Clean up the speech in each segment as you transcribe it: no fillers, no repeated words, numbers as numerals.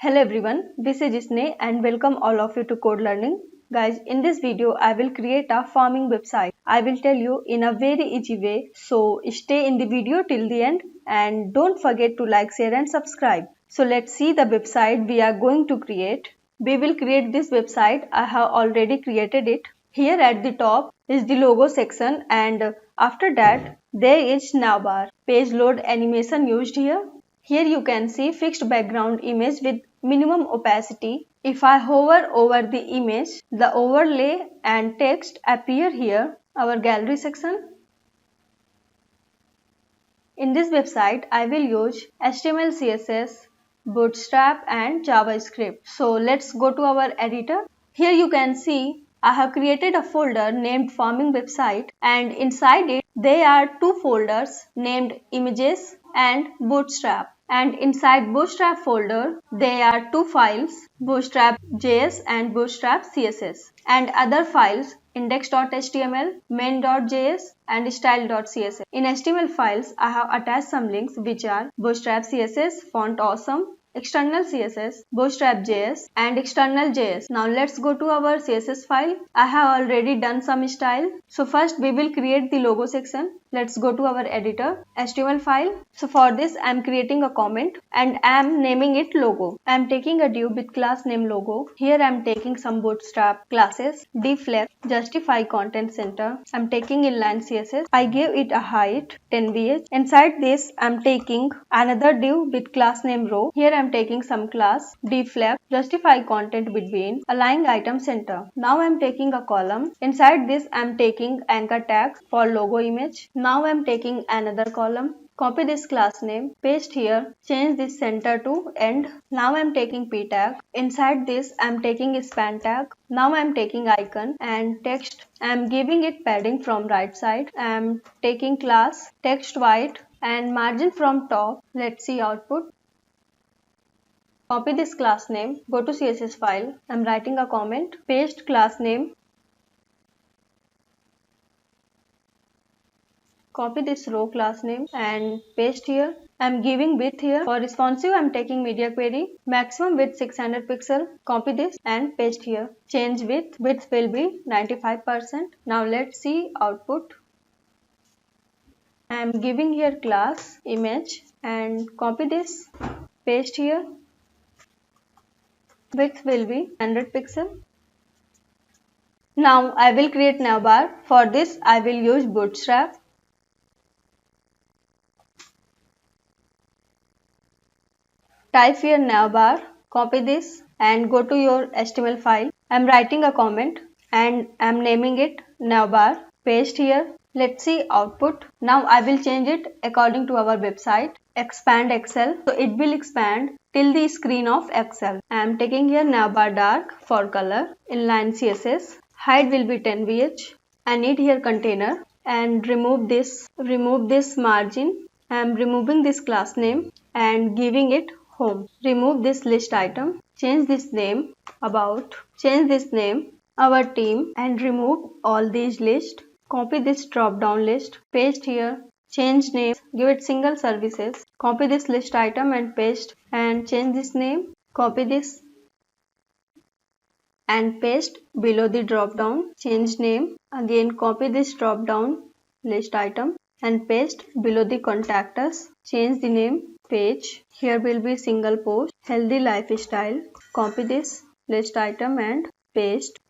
Hello everyone, this is Jisne and welcome all of you to Code Learning. Guys, in this video, I will create a farming website. I will tell you in a very easy way. So stay in the video till the end and don't forget to like, share and subscribe. So let's see the website we are going to create. We will create this website. I have already created it. Here at the top is the logo section and after that there is navbar, page load animation used here. Here you can see fixed background image with minimum opacity. If I hover over the image, the overlay and text appear here, our gallery section. In this website, I will use HTML, CSS, Bootstrap and JavaScript. So let's go to our editor. Here you can see I have created a folder named farming website and inside it there are two folders named images and Bootstrap. And inside Bootstrap folder there are two files, Bootstrap.js and Bootstrap CSS, and other files index.html, main.js and style.css. In HTML files, I have attached some links which are Bootstrap CSS, font awesome, external CSS, Bootstrap.js and external JS. Now let's go to our CSS file. I have already done some style. So first we will create the logo section. Let's go to our editor, HTML file. So for this I am creating a comment and I am naming it logo. I am taking a div with class name logo. Here I am taking some Bootstrap classes, deflect, justify content center. I am taking inline CSS. I gave it a height 10 VH. Inside this I am taking another div with class name row. Here I am taking some class, deflect, justify content between, align item center. Now I am taking a column. Inside this I am taking anchor tag for logo image. Now I am taking another column. Copy this class name, paste here, change this center to end. Now I am taking p tag. Inside this I am taking span tag. Now I am taking icon and text. I am giving it padding from right side. I am taking class, text white and margin from top. Let's see output. Copy this class name, go to CSS file. I am writing a comment, paste class name. Copy this row class name and paste here. I am giving width here. For responsive, I am taking media query. Maximum width 600 pixel. Copy this and paste here. Change width. Width will be 95%. Now let's see output. I am giving here class image and copy this. Paste here. Width will be 100 pixel. Now I will create navbar. For this, I will use Bootstrap. Type here navbar, copy this and go to your HTML file. I am writing a comment and I am naming it navbar. Paste here. Let's see output. Now I will change it according to our website. Expand Excel. So it will expand till the screen of Excel. I am taking here navbar dark for color. Inline CSS. Height will be 10 VH. I need here container and remove this margin. I am removing this class name and giving it home. Remove this list item, change this name about, change this name our team and remove all these lists. Copy this drop down list, paste here, change name, give it single services. Copy this list item and paste and change this name. Copy this and paste below the drop down, change name. Again copy this drop down list item and paste below the contact us. Change the name. Page. Here will be single post, healthy lifestyle. Copy this list item and paste.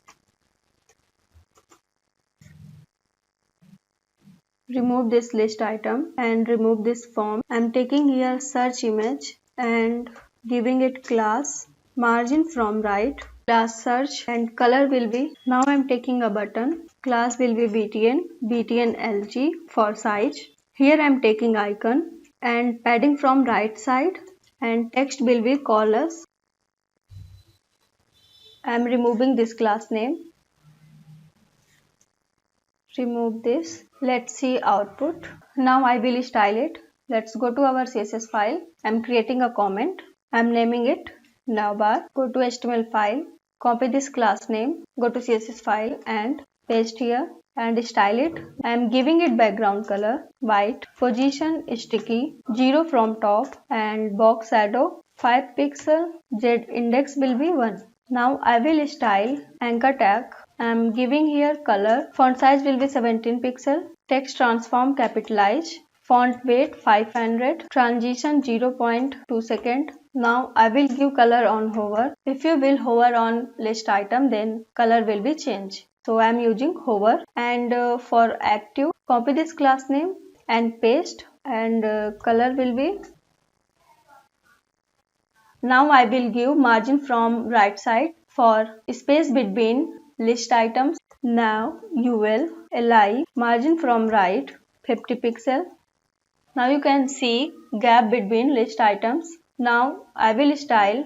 Remove this list item and remove this form. I am taking here search image and giving it class, margin from right, class search and color will be. Now I am taking a button. Class will be BTN, BTN LG for size. Here I am taking icon and padding from right side and text will be call us. I am removing this class name. Remove this. Let's see output. Now I will style it. Let's go to our CSS file. I am creating a comment. I am naming it navbar. Go to HTML file. Copy this class name. Go to CSS file and paste here and style it. I am giving it background color white, position sticky, 0 from top and box shadow 5 pixel, Z index will be 1. Now I will style anchor tag. I am giving here color. Font size will be 17 pixel. Text transform capitalize. Font weight 500. Transition 0.2 second. Now I will give color on hover. If you will hover on list item, then color will be changed. So I am using hover, and for active, copy this class name and paste, and color will be. Now I will give margin from right side for space between list items. Now UL li margin from right 50 pixel. Now you can see gap between list items. Now I will style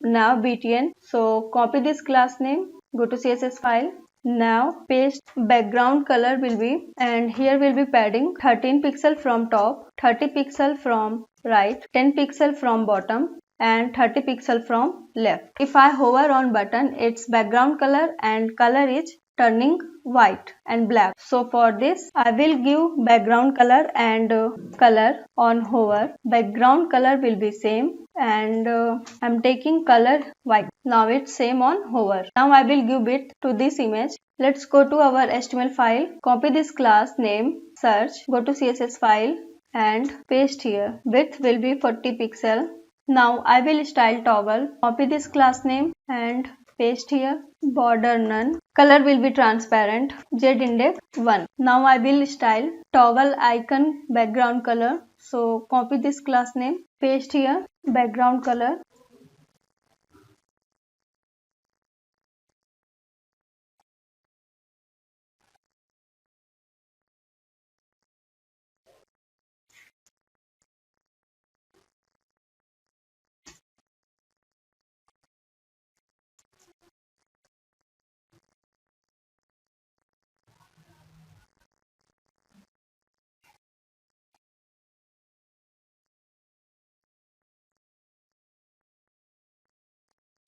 now btn. So copy this class name, go to CSS file. Now paste background color will be, and here will be padding 13 pixel from top, 30 pixel from right, 10 pixel from bottom, and 30 pixel from left. If I hover on button, its background color and color is turning white and black. So for this I will give background color and color on hover. Background color will be same, and I'm taking color white. Now it's same on hover. Now I will give width to this image. Let's go to our HTML file, copy this class name, search, go to CSS file and paste here. Width will be 40 pixel. Now I will style toggle, copy this class name and paste here. Border none. Color will be transparent. Z index 1. Now I will style toggle icon background color. So copy this class name, paste here. Background color.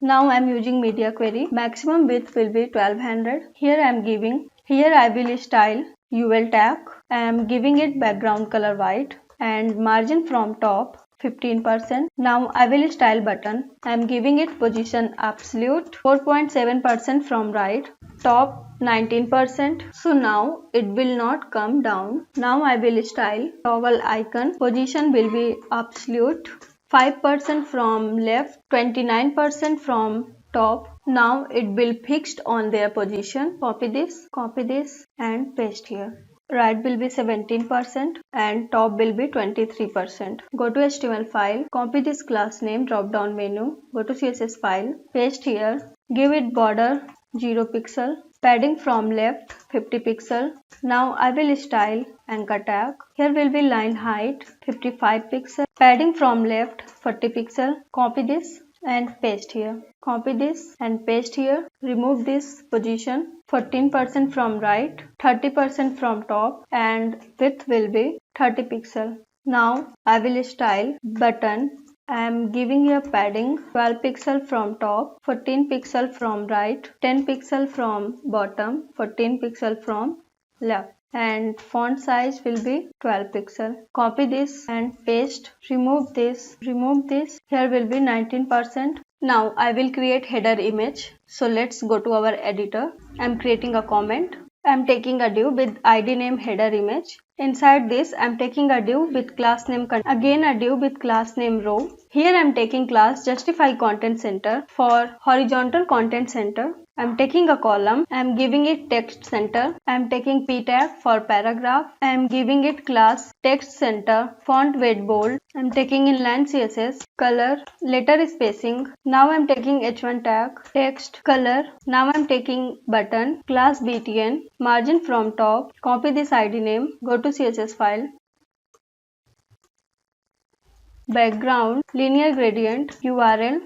Now I am using media query. Maximum width will be 1200. Here I am giving. Here I will style UL tag. I am giving it background color white and margin from top 15%. Now I will style button. I am giving it position absolute 4.7% from right, top 19%. So now it will not come down. Now I will style toggle icon. Position will be absolute 5% from left, 29% from top. Now it will fixed on their position. Copy this and paste here. Right will be 17% and top will be 23%. Go to HTML file, copy this class name, drop down menu, go to CSS file, paste here, give it border 0 pixel, padding from left 50 pixel. Now I will style anchor tag. Here will be line height 55 pixel, padding from left 40 pixel. Copy this and paste here. Copy this and paste here. Remove this position 14% from right, 30% from top, and width will be 30 pixel. Now I will style button. I am giving here padding 12 pixel from top, 14 pixel from right, 10 pixel from bottom, 14 pixel from left, and font size will be 12 pixel. Copy this and paste. Remove this. Here will be 19%. Now I will create header image. So let's go to our editor. I am creating a comment. I am taking a div with id name header image. Inside this I am taking a div with class name, again a div with class name row. Here I am taking class justify content center. For horizontal content center I am taking a column. I am giving it text center. I am taking p tag for paragraph. I am giving it class text center, font weight bold. I am taking inline CSS, color, letter spacing. Now I am taking h1 tag, text, color. Now I am taking button, class btn, margin from top. Copy this id name, go to CSS file, background, linear gradient, URL,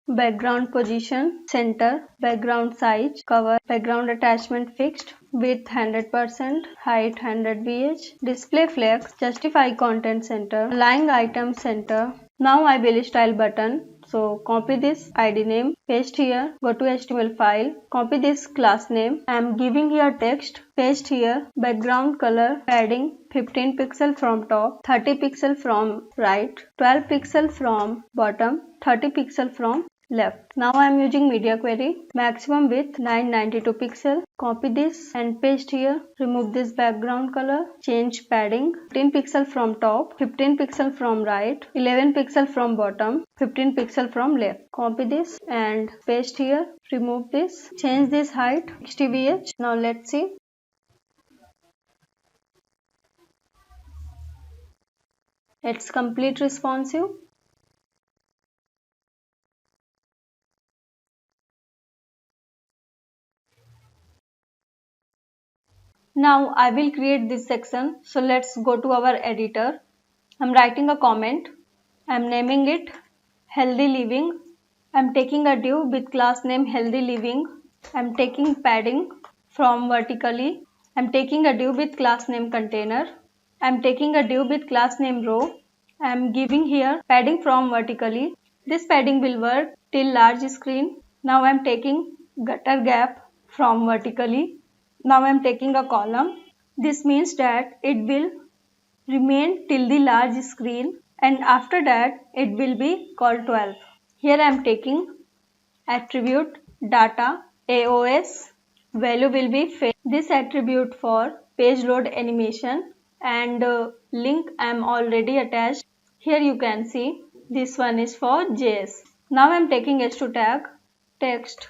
background position, center, background size, cover, background attachment fixed, width 100%, height 100 vh, display flex, justify content center, align item center. Now I will style button. So copy this ID name, paste here, go to HTML file, copy this class name. I am giving here text, paste here, background color, padding 15 pixel from top, 30 pixel from right, 12 pixel from bottom, 30 pixel from left. Now I am using media query, maximum width 992 pixel. Copy this and paste here. Remove this background color. Change padding 15 pixel from top, 15 pixel from right, 11 pixel from bottom, 15 pixel from left. Copy this and paste here. Remove this. Change this height 60 VH. Now let's see. It's complete responsive. Now I will create this section. So let's go to our editor. I'm writing a comment. I'm naming it Healthy Living. I'm taking a div with class name Healthy Living. I'm taking padding from vertically. I'm taking a div with class name Container. I'm taking a div with class name Row. I'm giving here padding from vertically. This padding will work till large screen. Now I'm taking gutter gap from vertically. Now I'm taking a column. This means that it will remain till the large screen, and after that it will be called 12. Here I am taking attribute data AOS, value will be fetch. This attribute for page load animation, and link I am already attached. Here you can see this one is for JS. Now I am taking h2 tag text.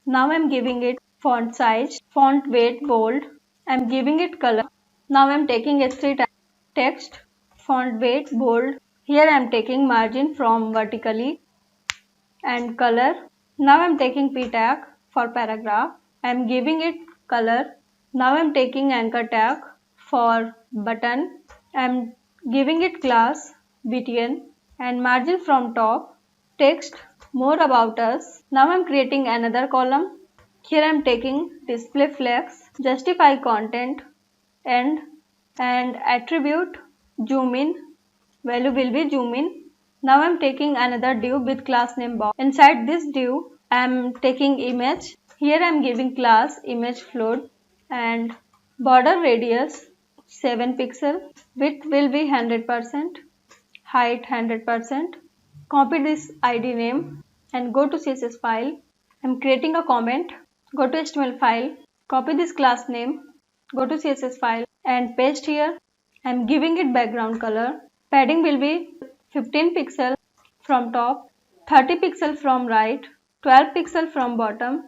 Now I am giving it font size, font weight bold. I am giving it color. Now I am taking h3 tag text, font weight bold. Here I am taking margin from vertically and color. Now I am taking p tag for paragraph. I am giving it color. Now I am taking anchor tag for button. I am giving it class btn and margin from top. Text more about us. Now I am creating another column. Here I am taking display flex, justify content, and attribute zoom in, value will be zoom in. Now I am taking another div with class name box. Inside this div I am taking image. Here I am giving class image float and border radius 7 pixel, width will be 100%, height 100%. Copy this ID name and go to CSS file. I am creating a comment. Go to HTML file, copy this class name, go to CSS file and paste here. I am giving it background color. Padding will be 15 pixel from top, 30 pixel from right, 12 pixel from bottom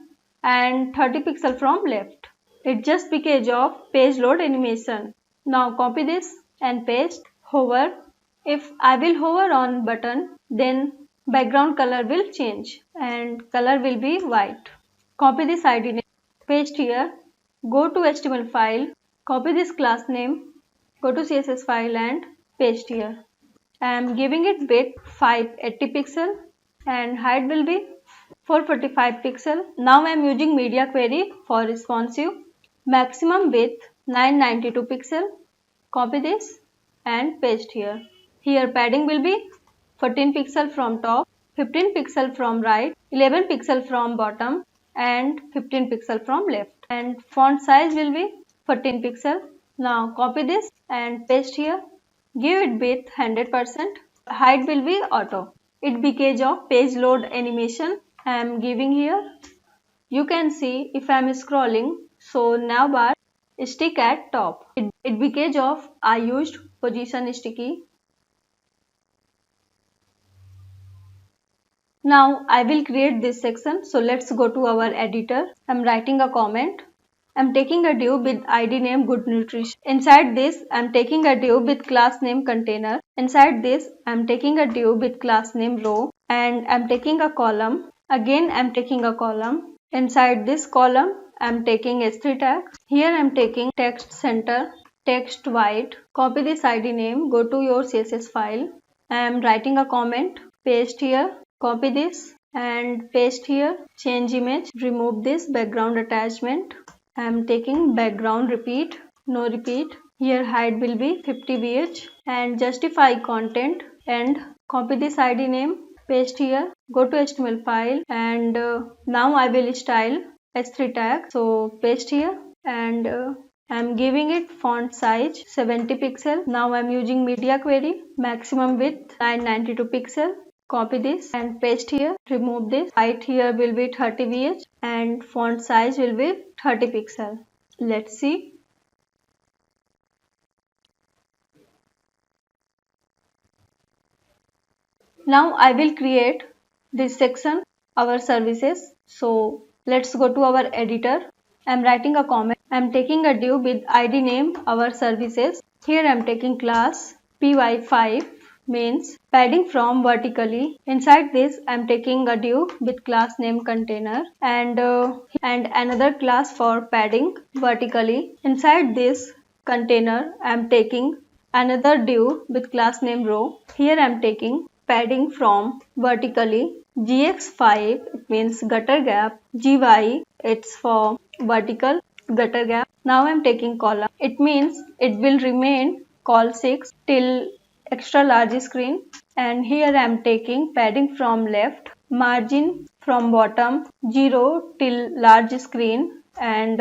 and 30 pixel from left. It's just because of page load animation. Now copy this and paste. Hover. If I will hover on button, then background color will change and color will be white. Copy this ID name, paste here, go to HTML file, copy this class name, go to CSS file and paste here. I am giving it width 580 pixel and height will be 445 pixel. Now I am using media query for responsive. Maximum width 992 pixel. Copy this and paste here. Here padding will be 14 pixel from top, 15 pixel from right, 11 pixel from bottom and 15 pixel from left, and font size will be 14 pixel. Now copy this and paste here. Give it width 100%. Height will be auto. It because of page load animation I am giving here. You can see if I am scrolling, so nav bar stick at top. It because of I used position sticky. Now I will create this section. So let's go to our editor. I'm writing a comment. I'm taking a div with ID name good nutrition. Inside this I'm taking a div with class name container. Inside this I'm taking a div with class name row and I'm taking a column. Again I'm taking a column. Inside this column I'm taking h3 tag. Here I'm taking text center, text white. Copy this ID name, go to your CSS file. I am writing a comment, paste here. Copy this and paste here. Change image, remove this background attachment. I am taking background repeat, no repeat. Here height will be 50 VH and justify content and copy this ID name, paste here. go to HTML file, and now I will style h3 tag. So paste here, and I'm giving it font size 70 pixel. Now I'm using media query, maximum width 992 pixel. Copy this and paste here. Remove this. Height here will be 30 VH and font size will be 30 pixel. Let's see. Now I will create this section, our services. So let's go to our editor. I'm writing a comment. I'm taking a div with ID name our services. Here I'm taking class py5 means padding from vertically. Inside this I'm taking a div with class name container, and another class for padding vertically. Inside this container I'm taking another div with class name row. Here I'm taking padding from vertically. gx5 it means gutter gap. gy it's for vertical gutter gap. Now I'm taking column. It means it will remain col6 till extra large screen. And here I'm taking padding from left, margin from bottom 0 till large screen, and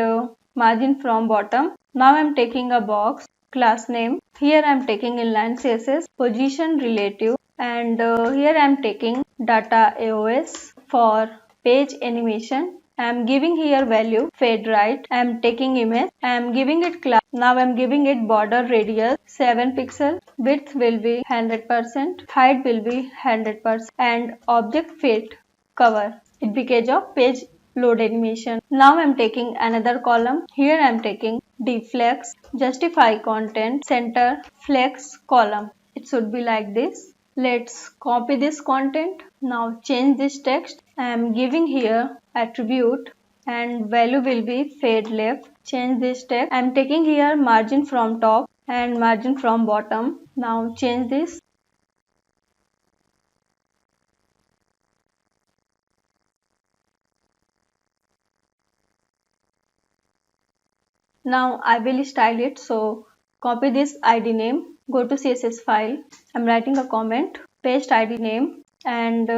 margin from bottom. Now I'm taking a box, class name. Here I'm taking inline CSS, position relative, and here I'm taking data AOS for page animation. I'm giving here value fade right. I'm taking image. I'm giving it class. Now I'm giving it border radius 7 pixel. Width will be 100%. Height will be 100%. And object fit cover. It because of page load animation. Now I'm taking another column. Here I'm taking deflex, justify content, center, flex column. It should be like this. Let's copy this content. Now change this text. I am giving here attribute and value will be fade left. Change this text. I am taking here margin from top and margin from bottom. Now change this. Now I will style it. So copy this ID name, go to CSS file. I'm writing a comment, paste ID name, and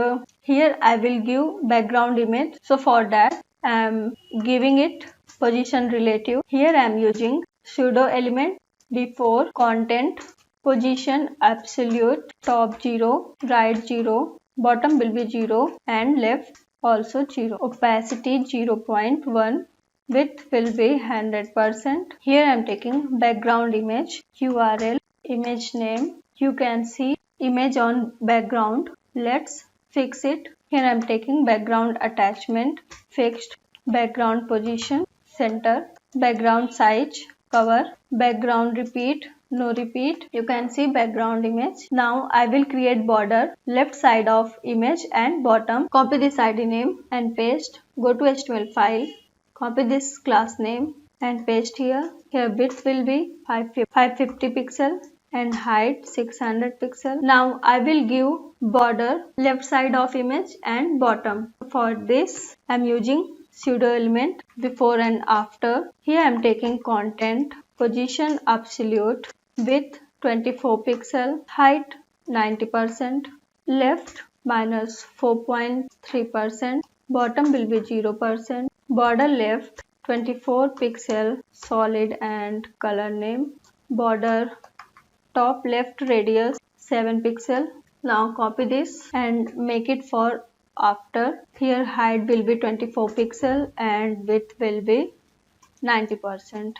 here I will give background image. So for that I'm giving it position relative. Here I'm using pseudo element before content, position absolute, top 0, right 0, bottom will be 0 and left also 0. Opacity 0.1. Width will be 100%. Here I am taking background image, URL, image name. You can see image on background. Let's fix it. Here I am taking background attachment, fixed, background position, center, background size, cover, background repeat, no repeat. You can see background image. Now I will create border, left side of image and bottom. Copy this ID name and paste. Go to HTML file. Copy this class name and paste here. Here width will be 550 pixel and height 600 pixel. Now I will give border left side of image and bottom. For this I am using pseudo element before and after. Here I am taking content, position absolute, width 24 pixel, height 90%, left minus 4.3%, bottom will be 0%. Border left 24 pixel solid and color name. Border top left radius 7 pixel. Now copy this and make it for after. Here height will be 24 pixel and width will be 90%.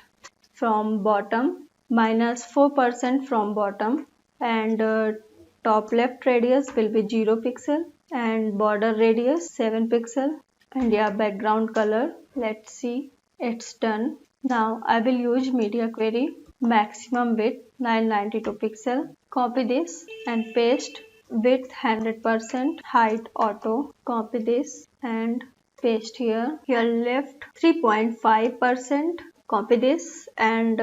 From bottom minus 4% from bottom, and top left radius will be 0 pixel and border radius 7 pixel. And yeah, background color, let's see, it's done. Now I will use media query, maximum width 992 pixel. Copy this and paste. Width 100%, height auto. Copy this and paste here. Here left 3.5%. Copy this and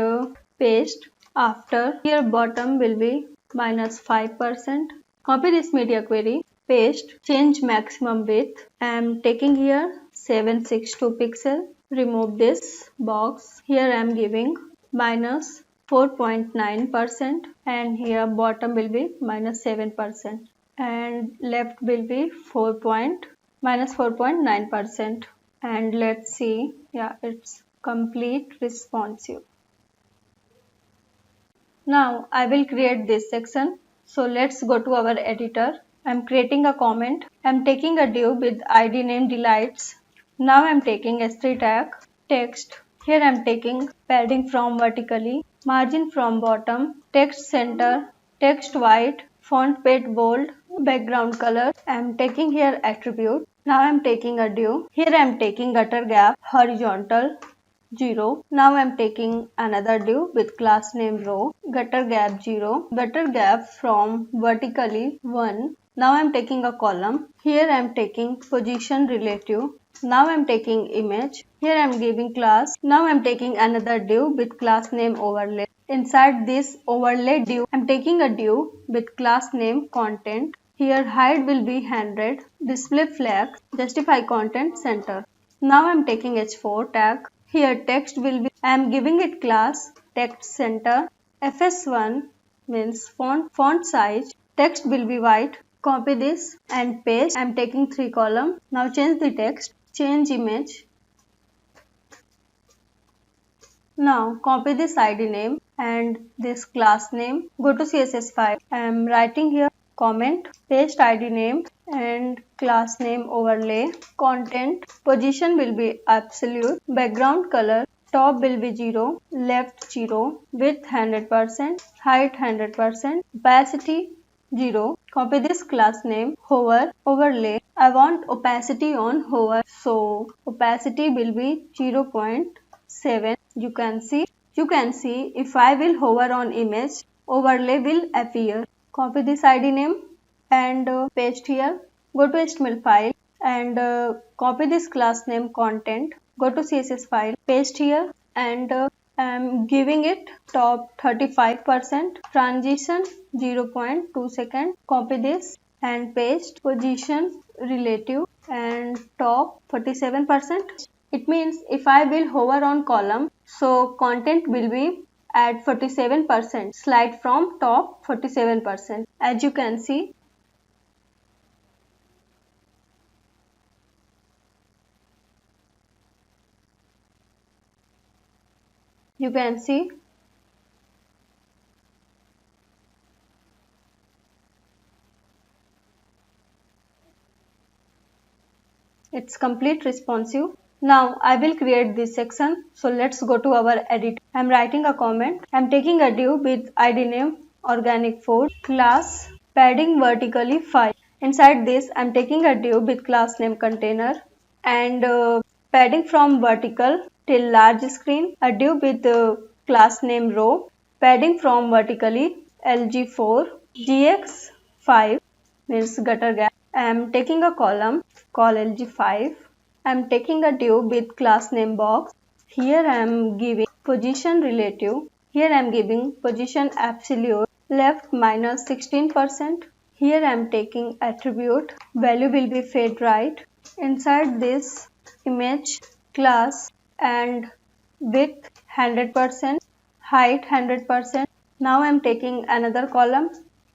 paste. After here bottom will be minus 5%. Copy this media query, paste, change maximum width. I am taking here 762 pixel. Remove this box. Here I am giving minus 4.9% and here bottom will be minus 7%. and left will be minus 4.9%. And let's see, yeah, it's complete responsive. Now I will create this section. So let's go to our editor. I'm creating a comment. I'm taking a div with id name delights. Now I'm taking s3 tag, text. Here I'm taking padding from vertically, margin from bottom, text center, text white, font weight bold, background color. I'm taking here attribute. Now I'm taking a div. Here I'm taking gutter gap, horizontal, 0. Now I'm taking another div with class name row, gutter gap 0, gutter gap from vertically 1. Now I'm taking a column. Here I'm taking position relative. Now I'm taking image. Here I'm giving class. Now I'm taking another div with class name overlay. Inside this overlay div, I'm taking a div with class name content. Here height will be 100, display flag, justify content center. Now I'm taking h4 tag. Here text will be, I am giving it class text center. fs1 means font size. Text will be white. Copy this and paste. I am taking 3 column. Now change the text. Change image. Now copy this id name and this class name. Go to CSS file. I am writing here comment. Paste id name and class name overlay, content, position will be absolute, background color, top will be 0, left 0, width 100%, height 100%, opacity 0. Copy this class name, hover, overlay. I want opacity on hover, so opacity will be 0.7. You can see if I will hover on image, overlay will appear. Copy this id name and paste here. Go to HTML file and copy this class name content. Go to CSS file, paste here and I'm giving it top 35%, transition 0.2 second. Copy this and paste, position relative and top 47%. It means if I will hover on column, so content will be at 47%, slide from top 47%. As you can see, it's complete responsive. Now I will create this section. So let's go to our edit. I'm writing a comment. I'm taking a div with id name organic food, class padding vertically 5. Inside this I'm taking a div with class name container and padding from vertical till large screen, a div with class name row, padding from vertically lg4, gx5 means gutter gap. I am taking a column call lg5. I am taking a div with class name box. Here I am giving position relative. Here I am giving position absolute, left minus 16%. Here I am taking attribute, value will be fade right. Inside this image, class and width 100%, height 100%. Now I am taking another column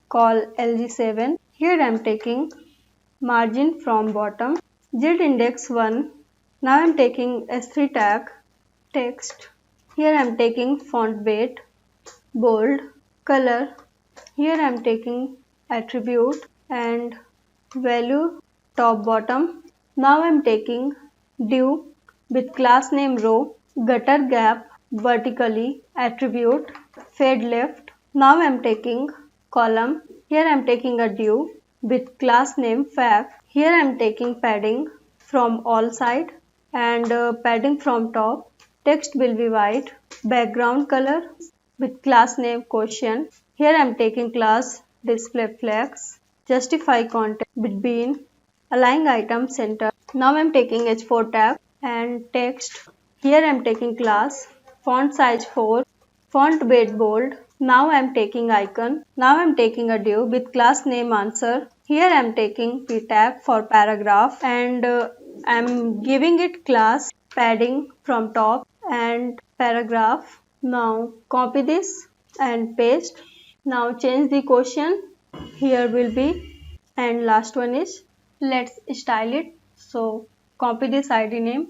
call lg7. Here I am taking margin from bottom, grid index 1. Now I am taking s3 tag, text. Here I am taking font weight, bold, color. Here I am taking attribute and value top bottom. Now I am taking div with class name row, gutter gap vertically, attribute, fade left. Now I am taking column. Here I am taking a div with class name fact. Here I am taking padding from all side and padding from top. Text will be white. Background color with class name question. Here I am taking class display flex. Justify content between align item center. Now I am taking h4 tag and text. Here I am taking class font size 4, font weight bold. Now I am taking icon. Now I am taking a div with class name answer. Here I am taking p tag for paragraph and I am giving it class padding from top and paragraph. Now copy this and paste. Now change the question. Here will be And last one is let's style it. So copy this ID name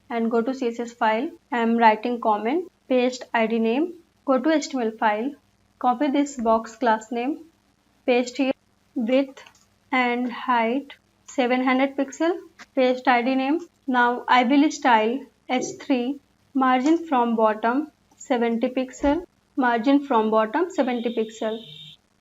and go to CSS file. I am writing comment, paste ID name, go to HTML file, copy this box class name, paste here, width and height 700 pixel, paste ID name. Now I will style H3, margin from bottom 70 pixel, margin from bottom 70 pixel.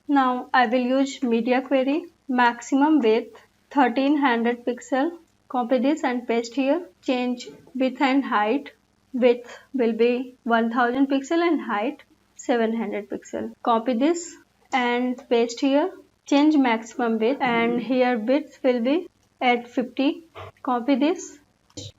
Now I will use media query, maximum width 1300 pixel. Copy this and paste here. Change width and height. Width will be 1000 pixel and height 700 pixel. Copy this and paste here. Change maximum width and here width will be at 50. Copy this,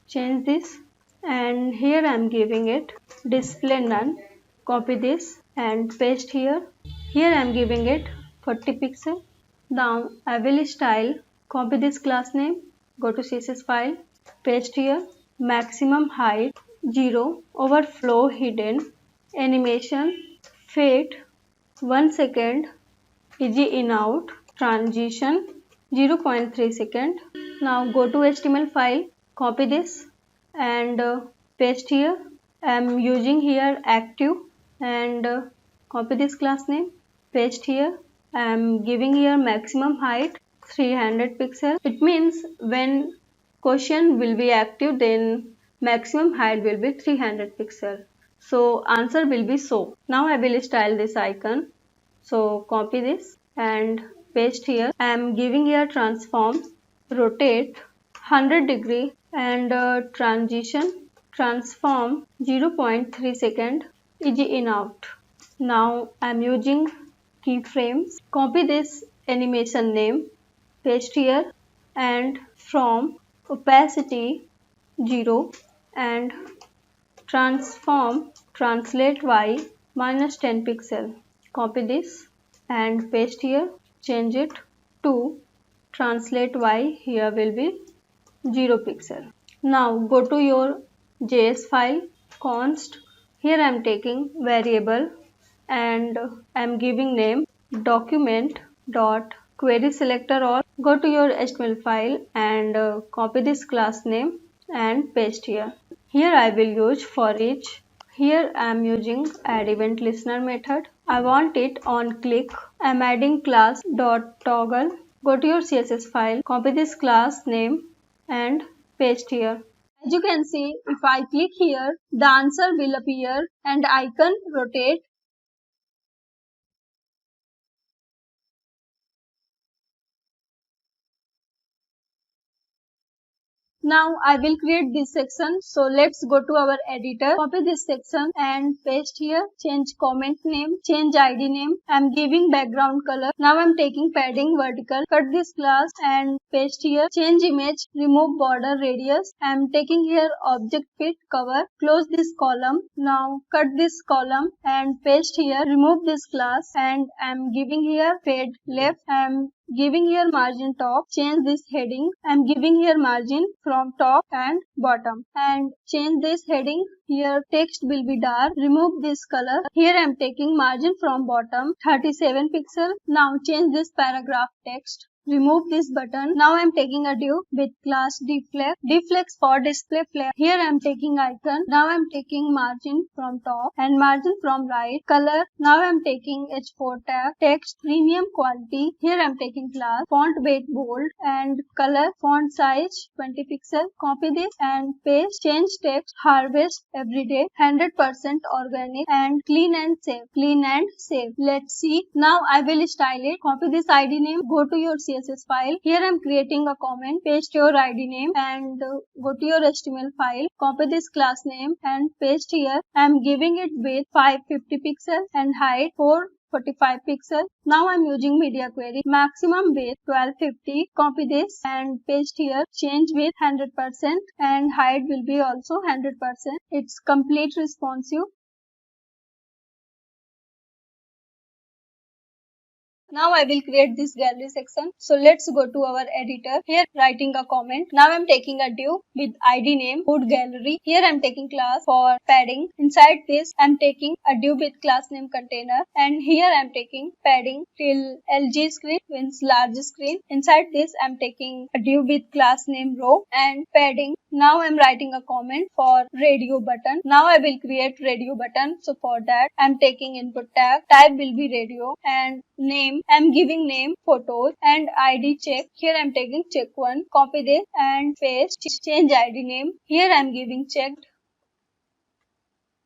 change this and here I am giving it display none. Copy this and paste here. Here I am giving it 40 pixel. Now I will style, copy this class name, go to CSS file, paste here, maximum height 0, overflow hidden, animation, fade 1 second, easy in out, transition 0.3 second. Now go to HTML file, copy this and paste here. I am using here active and copy this class name, paste here. I am giving here maximum height 300 pixel. It means when question will be active, then maximum height will be 300 pixel. So answer will be so. Now I will style this icon. So copy this and paste here. I am giving here transform, rotate 100 degree and transition, transform 0.3 second, easy in out. Now I am using keyframes. Copy this animation name, paste here and from opacity 0 and transform translate y minus 10 pixel. Copy this and paste here, change it to translate y, here will be 0 pixel. Now go to your JS file, const, here I am taking variable and I am giving name document dot query selector all. Go to your HTML file and copy this class name and paste here. Here I will use for each. Here I am using add event listener method. I want it on click. I am adding class dot toggle. Go to your CSS file, copy this class name and paste here. As you can see, if I click here, the answer will appear and icon rotate. Now I will create this section. So let's go to our editor, copy this section and paste here, change comment name, change ID name. I'm giving background color. Now I'm taking padding vertical, cut this class and paste here, change image, remove border radius. I'm taking here object fit cover, close this column. Now cut this column and paste here, remove this class and I'm giving here fade left. I'm giving here margin top, change this heading. I'm giving here margin from top and bottom and change this heading. Here text will be dark, remove this color. Here I'm taking margin from bottom 37 pixel. Now change this paragraph text. Remove this button. Now I'm taking a div with class deflex. Deflex for display flare. Here I'm taking icon. Now I'm taking margin from top and margin from right. Color. Now I'm taking H4 tag. Text premium quality. Here I'm taking class. Font weight bold and color. Font size 20 pixel. Copy this and paste. Change text. Harvest everyday. 100% organic and clean and save. Clean and save. Let's see. Now I will style it. Copy this ID name. Go to your CSS file. Here I am creating a comment. Paste your ID name and go to your HTML file. Copy this class name and paste here. I am giving it width 550 pixels and height 445 pixels. Now I am using media query. Maximum width 1250. Copy this and paste here. Change width 100% and height will be also 100%. It's complete responsive. Now I will create this gallery section. So let's go to our editor. Here writing a comment. Now I'm taking a div with ID name food gallery. Here I'm taking class for padding. Inside this I'm taking a div with class name container, and here I'm taking padding till LG screen means large screen. Inside this I'm taking a div with class name row and padding. Now I'm writing a comment for radio button. Now I will create radio button. So for that I'm taking input tag. Type will be radio and name. I'm giving name photos and ID check. Here I'm taking check one. Copy this and paste. Change ID name. Here I'm giving checked.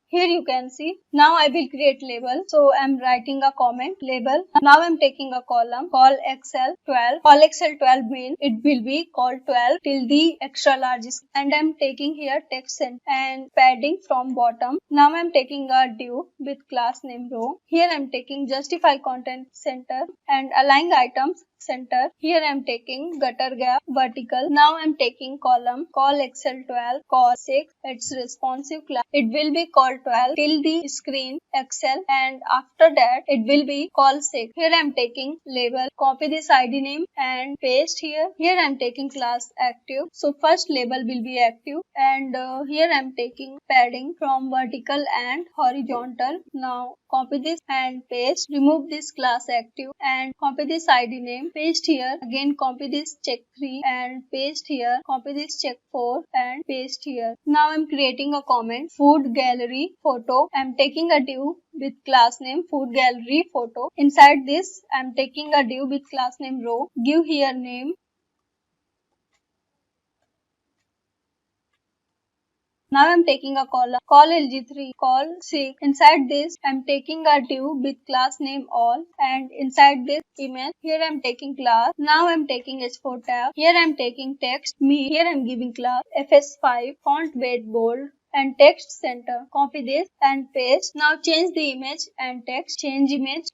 Here you can see. Now I will create label. So I'm writing a comment label. Now I'm taking a column call XL12. Call XL12 means it will be called 12 till the extra large is, and I'm taking here text and padding from bottom. Now I'm taking a div with class name row. Here I'm taking justify content center and align items center. Here I'm taking gutter gap vertical. Now I'm taking column call XL12 call 6. It's responsive class. It will be called 12 till the screen XL, and after that it will be call 6. Here I'm taking label. Copy this ID name and paste here. Here I'm taking class active. So first label will be active, and here I'm taking padding from vertical and horizontal. Now copy this and paste. Remove this class active and copy this ID name. Paste here. Again copy this check 3 and paste here. Copy this check 4 and paste here. Now I'm creating a comment food gallery photo. I'm taking a div with class name food gallery photo. Inside this I'm taking a div with class name row. Give here name. Now I'm taking a column call LG3 call 6. Inside this I'm taking a div with class name all, and inside this image here I'm taking class. Now I'm taking H4 tab. Here I'm taking text me. Here I'm giving class FS5 font weight bold and text center. Copy this and paste. Now change the image and text. Change image.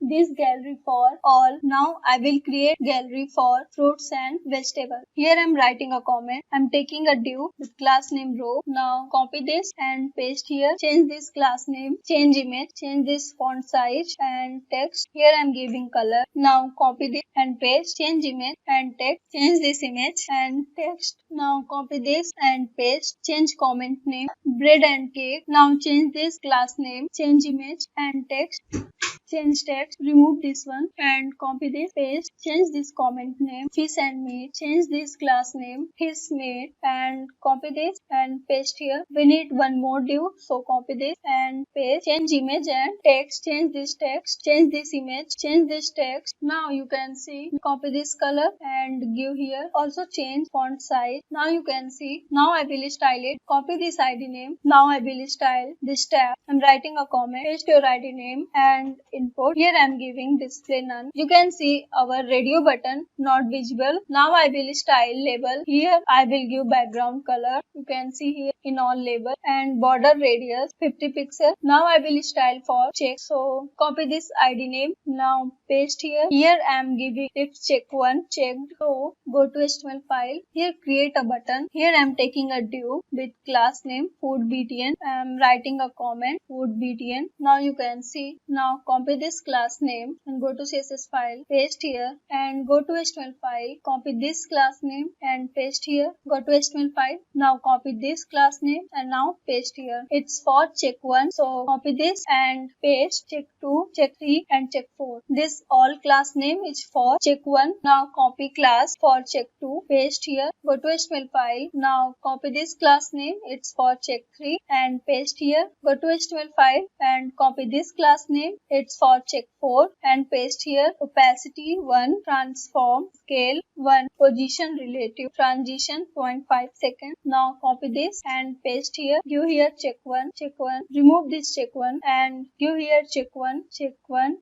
This gallery for all. Now I will create gallery for fruits and vegetables. Here I am writing a comment. I am taking a div with class name row. Now copy this and paste here. Change this class name. Change image. Change this font size and text. Here I am giving color. Now copy this and paste. Change image and text. Change this image and text. Now copy this and paste. Change comment name. Bread and cake. Now change this class name. Change image and text. Change text, remove this one and copy this, paste, change this comment name, fish and meat, change this class name, fish meat and copy this and paste here. We need one more div, so copy this and paste, change image and text, change this text, change this image, change this text. Now you can see, copy this color and give here. Also change font size. Now you can see, now I will style it. Copy this ID name. Now I will style this tab. I'm writing a comment, paste your ID name and input. Here I am giving display none. You can see our radio button not visible. Now I will style label. Here I will give background color. You can see here in all label and border radius 50 pixels. Now I will style for check. So copy this ID name. Now paste here. Here I am giving if check one checked. So go to HTML file. Here create a button. Here I am taking a div with class name food btn. I am writing a comment food btn. Now you can see. Now copy this class name and go to CSS file, paste here and go to HTML file, copy this class name and paste here, go to HTML file, now copy this class name and now paste here. It's for check 1, so copy this and paste check 2, check 3 and check 4. This all class name is for check 1. Now copy class for check 2, paste here, go to HTML file, now copy this class name, it's for check 3 and paste here, go to HTML file and copy this class name, it's for check 4 and paste here. Opacity 1, transform scale 1, position relative transition 0.5 seconds. Now copy this and paste here. Give here check 1, remove this check 1 and give here check 1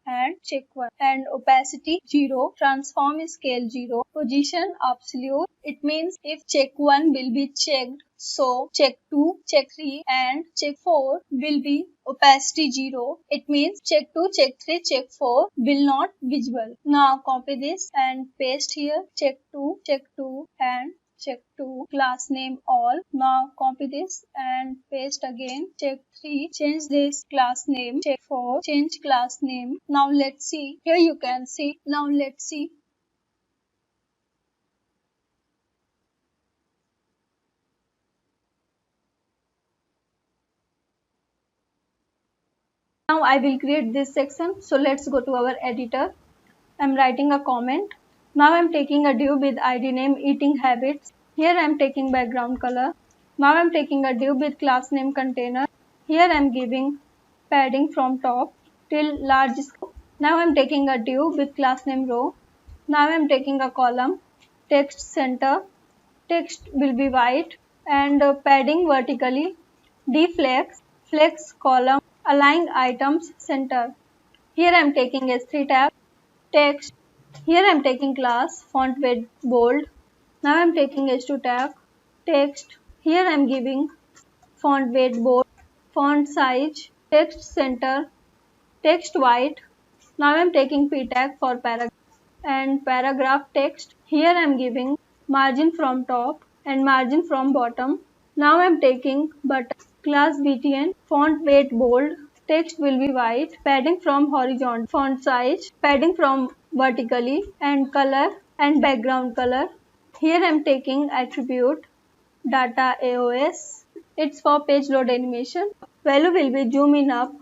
and check 1 and opacity 0, transform scale 0, position absolute. It means if check 1 will be checked, so check 2, check 3 and check 4 will be opacity 0. It means check 2, check 3, check 4 will not visible. Now copy this and paste here check 2 and check 2, class name all. Now copy this and paste again. Check 3, change this class name. Check 4, change class name. Now let's see. Here you can see. Now let's see. Now I will create this section. So let's go to our editor. I'm writing a comment. Now I'm taking a div with ID name eating habits. Here I'm taking background color. Now I'm taking a div with class name container. Here I'm giving padding from top till large scope. Now I'm taking a div with class name row. Now I'm taking a column text center. Text will be white and padding vertically. Deflex flex column align items center. Here I'm taking S3 tab text. Here I'm taking class, font weight bold. Now I'm taking H2 tab, text. Here I'm giving font weight bold, font size, text center, text white. Now I'm taking P tag for paragraph and paragraph text. Here I'm giving margin from top and margin from bottom. Now I'm taking button class BTN, font weight bold, text will be white, padding from horizontal, font size, padding from vertically and color and background color. Here I'm taking attribute data AOS. It's for page load animation. Value will be zoom in up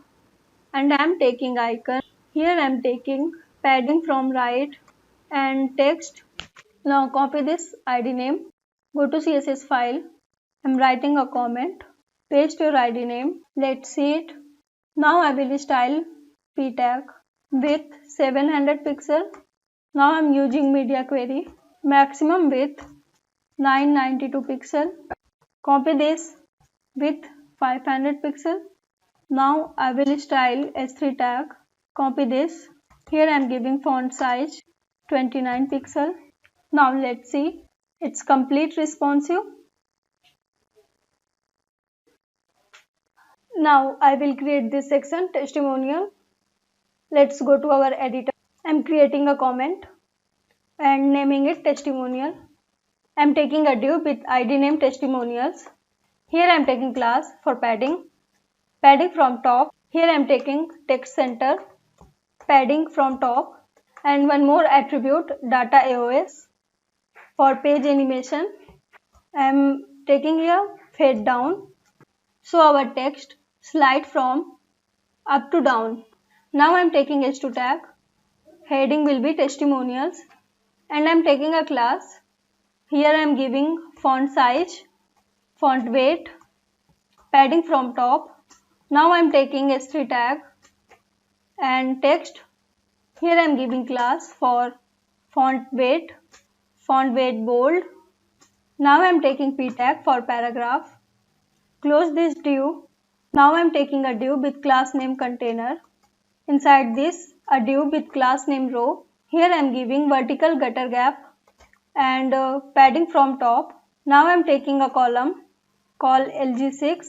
and I'm taking icon. Here I'm taking padding from right and text. Now copy this ID name. Go to CSS file. I'm writing a comment. Paste your ID name. Let's see it. Now I will style p tag with 700 pixel. Now I'm using media query. Maximum width 992 pixel. Copy this with 500 pixel. Now I will style S3 tag. Copy this. Here I am giving font size 29 pixel. Now let's see. It's complete responsive. Now I will create this section testimonial. Let's go to our editor. I'm creating a comment and naming it testimonial. I'm taking a div with ID name testimonials. Here I'm taking class for padding. Padding from top. Here I'm taking text center. Padding from top. And one more attribute data AOS. For page animation, I'm taking here fade down. So our text slide from up to down. Now I'm taking H2 tag. Heading will be testimonials. And I'm taking a class. Here I'm giving font size, font weight, padding from top. Now I'm taking S3 tag and text. Here I'm giving class for font weight bold. Now I'm taking P tag for paragraph. Close this div. Now I'm taking a div with class name container. Inside this, a div with class name row. Here I'm giving vertical gutter gap and padding from top. Now I'm taking a column called LG6.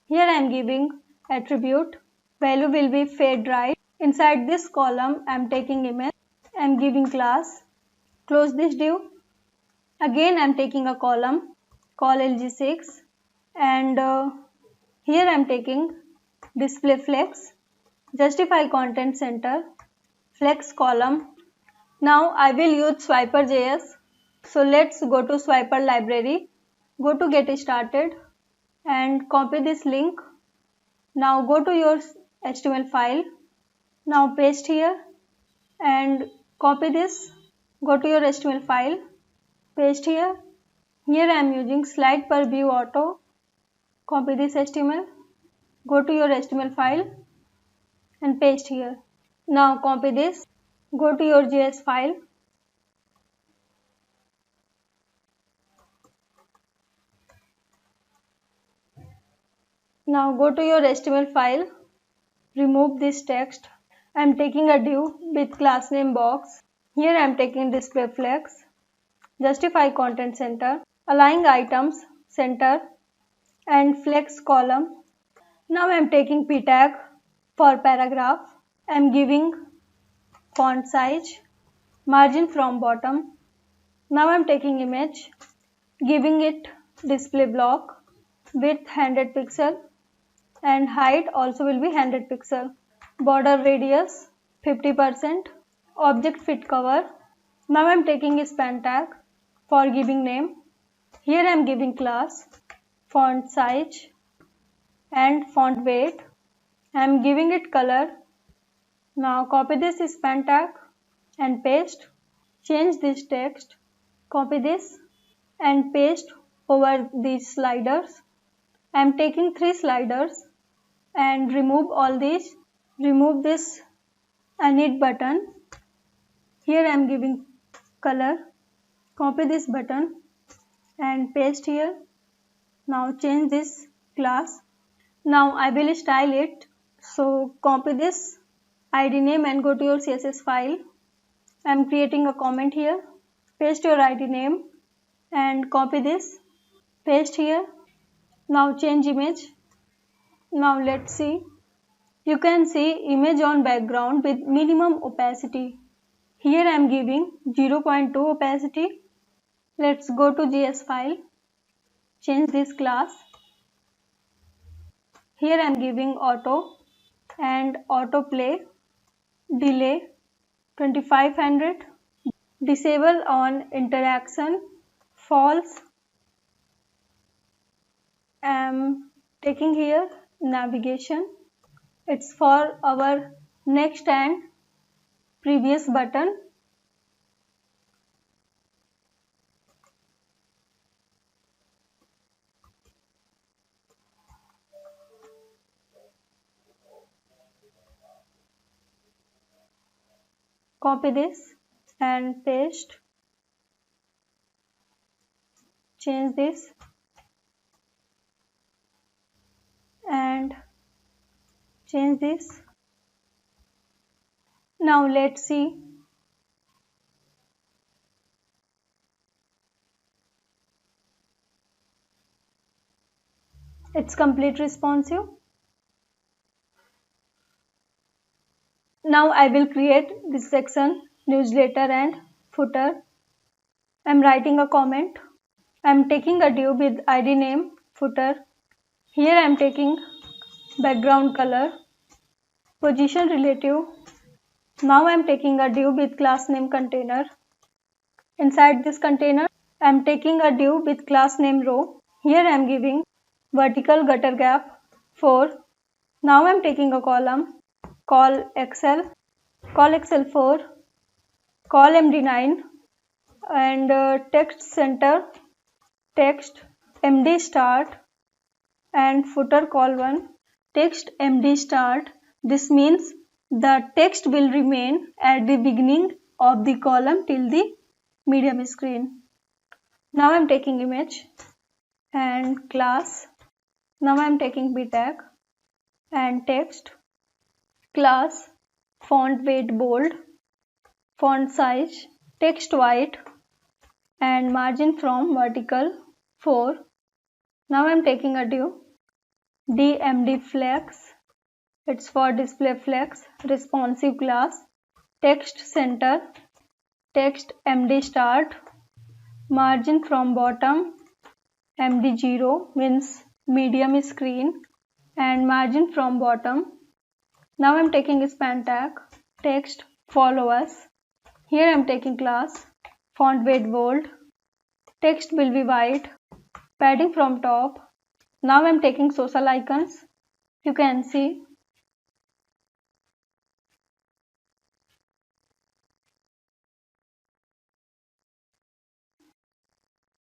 Here I'm giving attribute. Value will be fade right. Inside this column, I'm taking image. I'm giving class. Close this div. Again, I'm taking a column called LG6 and here I'm taking display flex, justify content center, flex column. Now I will use Swiper.js. So let's go to Swiper library. Go to get started and copy this link. Now go to your HTML file. Now paste here and copy this. Go to your HTML file. Paste here. Here I am using slide per view auto. Copy this HTML. Go to your HTML file and paste here. Now copy this. Go to your JS file. Now go to your HTML file. Remove this text. I am taking a div with class name box. Here I am taking display flex, justify content center, align items center and flex column. Now I am taking p tag for paragraph. I am giving font size, margin from bottom. Now I am taking image giving it display block, width 100 pixel and height also will be 100 pixel. Border radius 50%, object fit cover. Now I am taking a span tag for giving name. Here I am giving class, font size and font weight. I am giving it color. Now copy this span tag and paste. Change this text, copy this and paste over these sliders. I am taking 3 sliders and remove all these. Remove this unit button. Here I am giving color. Copy this button and paste here. Now change this class. Now I will style it. So copy this ID name and go to your CSS file. I am creating a comment here. Paste your ID name and copy this. Paste here. Now change image. Now let's see. You can see image on background with minimum opacity. Here I am giving 0.2 opacity. Let's go to JS file. Change this class. Here I am giving auto and autoplay, delay 2500, disable on interaction, false. I am taking here navigation. It's for our next and previous button. Copy this and paste. Change this and change this. Now let's see. It's complete responsive. Now I will create this section, newsletter and footer. I am writing a comment. I am taking a div with ID name footer. Here I am taking background color, position relative. Now I am taking a div with class name container. Inside this container, I am taking a div with class name row. Here I am giving vertical gutter gap 4. Now I am taking a column, call Excel 4, call MD9 and text center, text MD start and footer call 1, text MD start. This means the text will remain at the beginning of the column till the medium screen. Now I am taking image and class. Now I am taking B tag and text, class, font weight bold, font size, text white and margin from vertical 4. Now I am taking a div, DMD flex, it's for display flex, responsive class, text center, text MD start, margin from bottom, MD0 means medium screen and margin from bottom. Now I am taking a span tag, text follow us. Here I am taking class, font weight bold, text will be white, padding from top. Now I am taking social icons. You can see.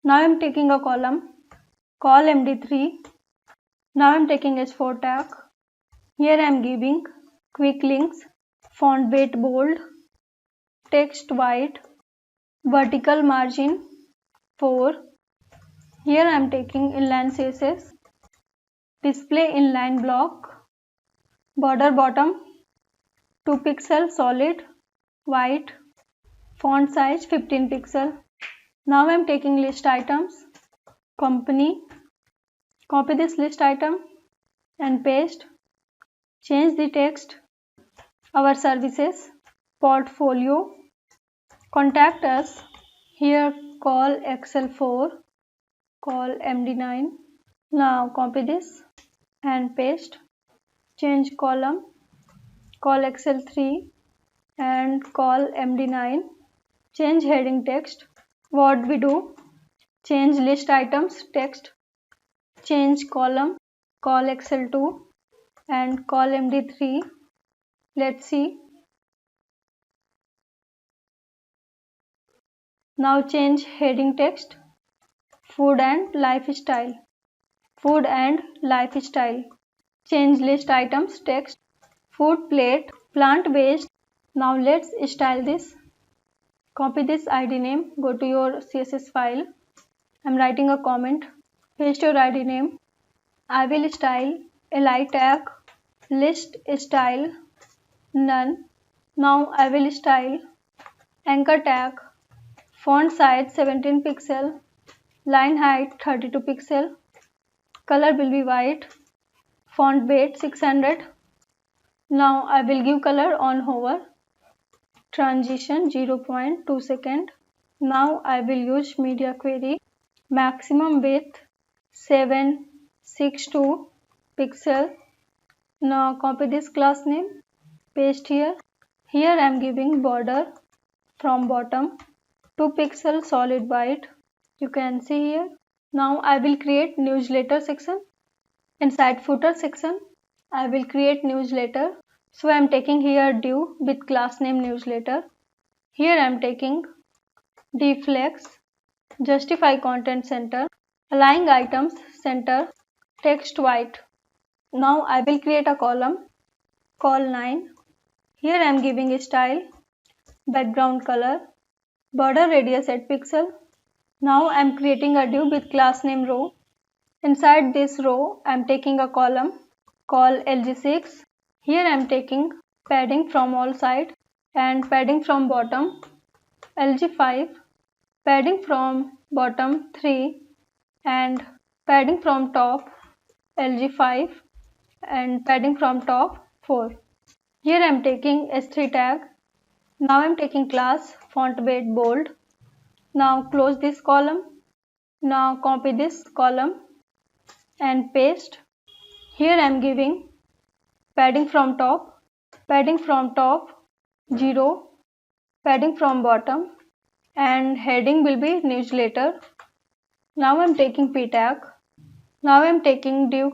Now I am taking a column, call MD3. Now I am taking H4 tag. Here I am giving quick links, font weight bold, text white, vertical margin 4. Here I am taking inline CSS, display inline block, border bottom 2 pixel solid, white, font size 15 pixel. Now I am taking list items, company, copy this list item and paste. Change the text, our services, portfolio, contact us. Here call Excel 4, call MD9. Now copy this and paste. Change column, call Excel3 and call MD9. Change heading text. What we do? Change list items text. Change column, call Excel2 and call MD3. Let's see. Now change heading text. Food and lifestyle. Food and lifestyle. Change list items text. Food plate, plant-based. Now let's style this. Copy this ID name, go to your CSS file. I'm writing a comment. Paste your ID name. I will style li tag, list style, none. Now I will style anchor tag, font size 17 pixel, line height 32 pixel, color will be white, font weight 600. Now I will give color on hover, transition 0.2 second. Now I will use media query, maximum width 762 pixel. Now copy this class name, paste here. Here I am giving border from bottom 2 pixel solid white. You can see here. Now I will create newsletter section. Inside footer section, I will create newsletter. So I am taking here div with class name newsletter. Here I am taking dflex, justify content center, align items center, text white. Now I will create a column, call 9. Here I am giving a style, background color, border radius 8 pixel. Now I am creating a div with class name row. Inside this row, I am taking a column, call LG6. Here I am taking padding from all sides and padding from bottom, LG5, padding from bottom 3 and padding from top, LG5 and padding from top 4. Here I am taking S3 tag. Now I am taking class font weight bold. Now close this column. Now copy this column and paste. Here I am giving padding from top 0, padding from bottom and heading will be newsletter. Now I am taking p tag. Now I am taking div.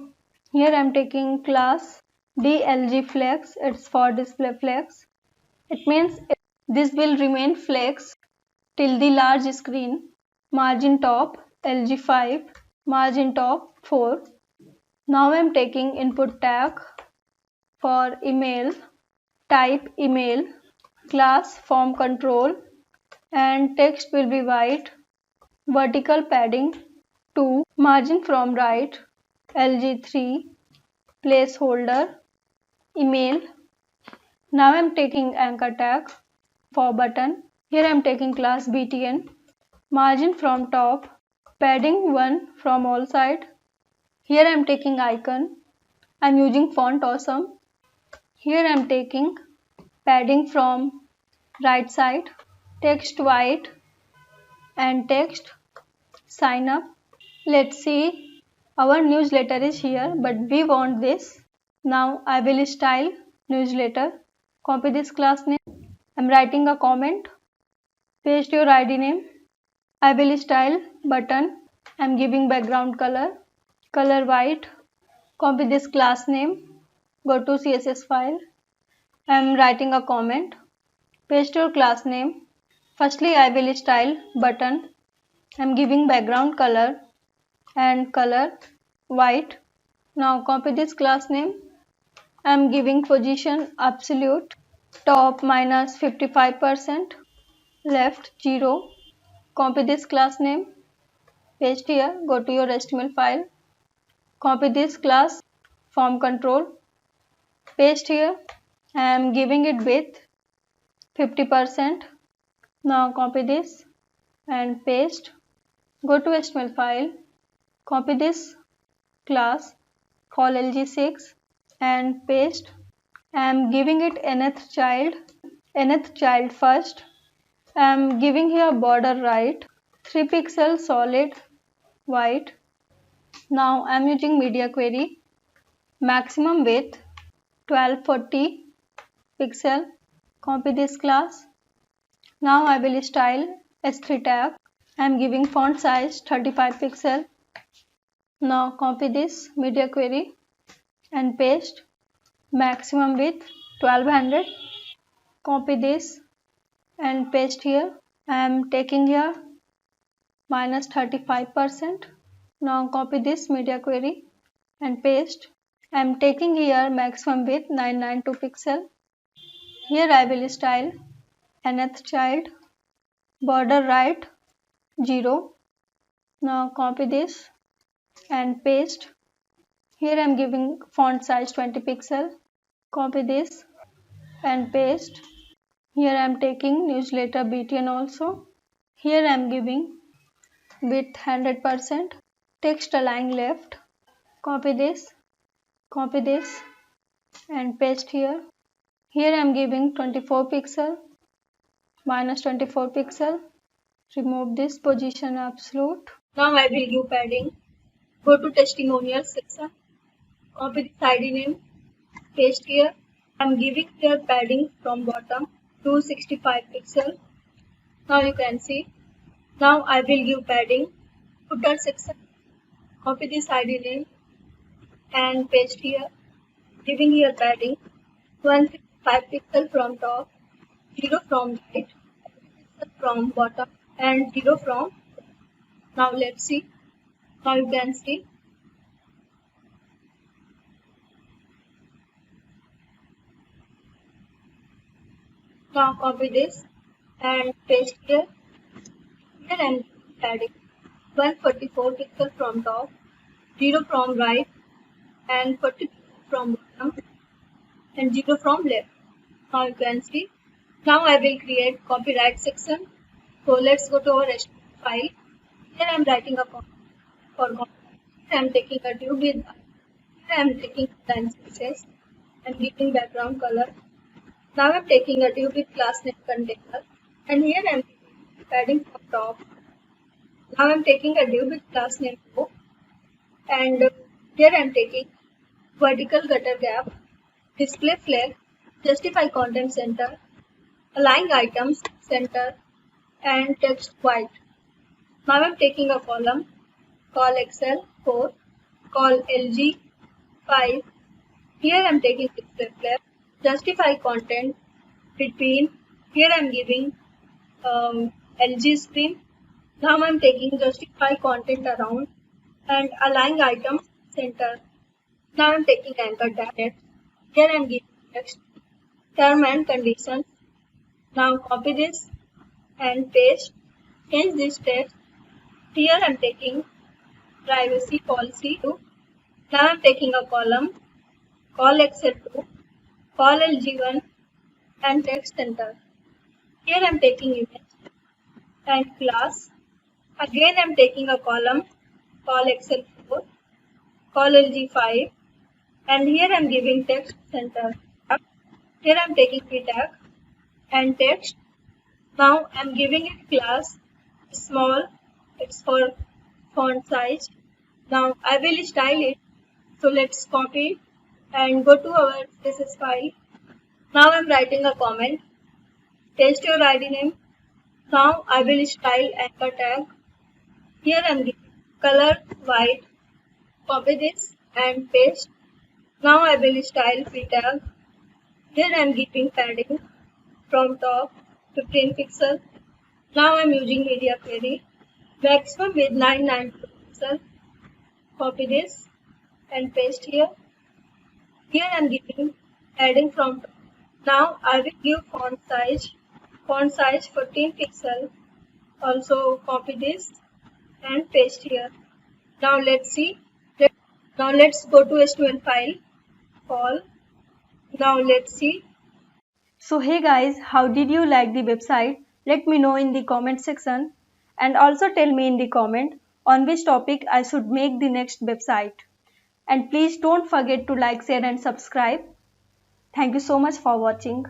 Here I am taking class dlg flex. It's for display flex. It means this will remain flex till the large screen. Margin top LG5, margin top 4. Now I am taking input tag for email, type email, class form control and text will be white, vertical padding 2, margin from right, LG3, placeholder, email. Now I am taking anchor tag for button. Here I am taking class BTN, margin from top, padding 1 from all side. Here I am taking icon. I am using font awesome. Here I am taking padding from right side, text white and text sign up. Let's see, our newsletter is here but we want this. Now I will style newsletter. Copy this class name. I am writing a comment. Paste your ID name. I will style button. I am giving background color, color white. Copy this class name. Go to CSS file. I am writing a comment. Paste your class name. Firstly, I will style button. I am giving background color and color white. Now copy this class name. I am giving position absolute, top minus 55%, left 0. Copy this class name. Paste here. Go to your HTML file. Copy this class form control. Paste here. I am giving it width 50%. Now copy this and paste. Go to HTML file. Copy this class, call LG6 and paste. I am giving it nth child first. I am giving here border right, 3 pixel solid white. Now I am using media query. Maximum width 1240 pixel. Copy this class. Now I will style h3 tag. I am giving font size 35 pixel. Now copy this media query and paste. Maximum width 1200. Copy this and paste here. I am taking here minus 35%. Now copy this media query and paste. I am taking here maximum width 992 pixel. Here I will style nth child, border right 0. Now copy this and paste. Here I am giving font size 20 pixel. Copy this and paste. Here I am taking newsletter BTN also. Here I am giving width 100%. Text align left. Copy this and paste here. Here I am giving 24 pixel, minus 24 pixel. Remove this position absolute. Now I will give padding. Go to testimonial section. Copy this ID name. Paste here. I am giving here padding from bottom 265 pixel. Now you can see. Now I will give padding. Footer section. Copy this ID name and paste here. Giving here padding 165 pixel from top, 0 from right, from bottom and 0 from. Now let's see. Now you can see. Now copy this and paste here. Here I am padding 144 pixel from top, 0 from right and 40 from bottom and 0 from left. Now you can see. Now I will create copyright section. So let's go to our HTML file. Here I am writing a copy for copyright. Here I am taking a div with. Here I am taking line spaces and giving background color. Now I am taking a div with class name container and here I am padding from top. Now I am taking a div with class name O and here I am taking vertical gutter gap, display flag, justify content center, align items center and text white. Now I am taking a column, call Excel 4, call LG 5. Here I am taking display flag, justify content between. Here I am giving LG screen. Now I am taking justify content around and align item center. Now I am taking anchor tag. Here I am giving text, term and conditions. Now copy this and paste. Change this text. Here I am taking privacy policy 2. Now I am taking a column, call Excel 2, call LG1 and text center. Here I am taking image and class. Again I am taking a column, call Excel 4, call LG5 and here I am giving text center. Here I am taking p tag and text. Now I am giving it class small, it's for font size. Now I will style it. So let's copy and go to our CSS file. Now I am writing a comment. Paste your ID name. Now I will style anchor tag. Here I am giving color white. Copy this and paste. Now I will style p tag. Here I am giving padding from top 15 pixel. Now I am using media query. Maximum with 992 pixel. Copy this and paste here. Here I am giving padding from top. Now I will give font size 14 pixel. Also copy this and paste here. Now let's see. Now let's go to HTML file. Call. Now let's see. So hey guys, how did you like the website? Let me know in the comment section and also tell me in the comment on which topic I should make the next website. And please don't forget to like, share and subscribe. Thank you so much for watching.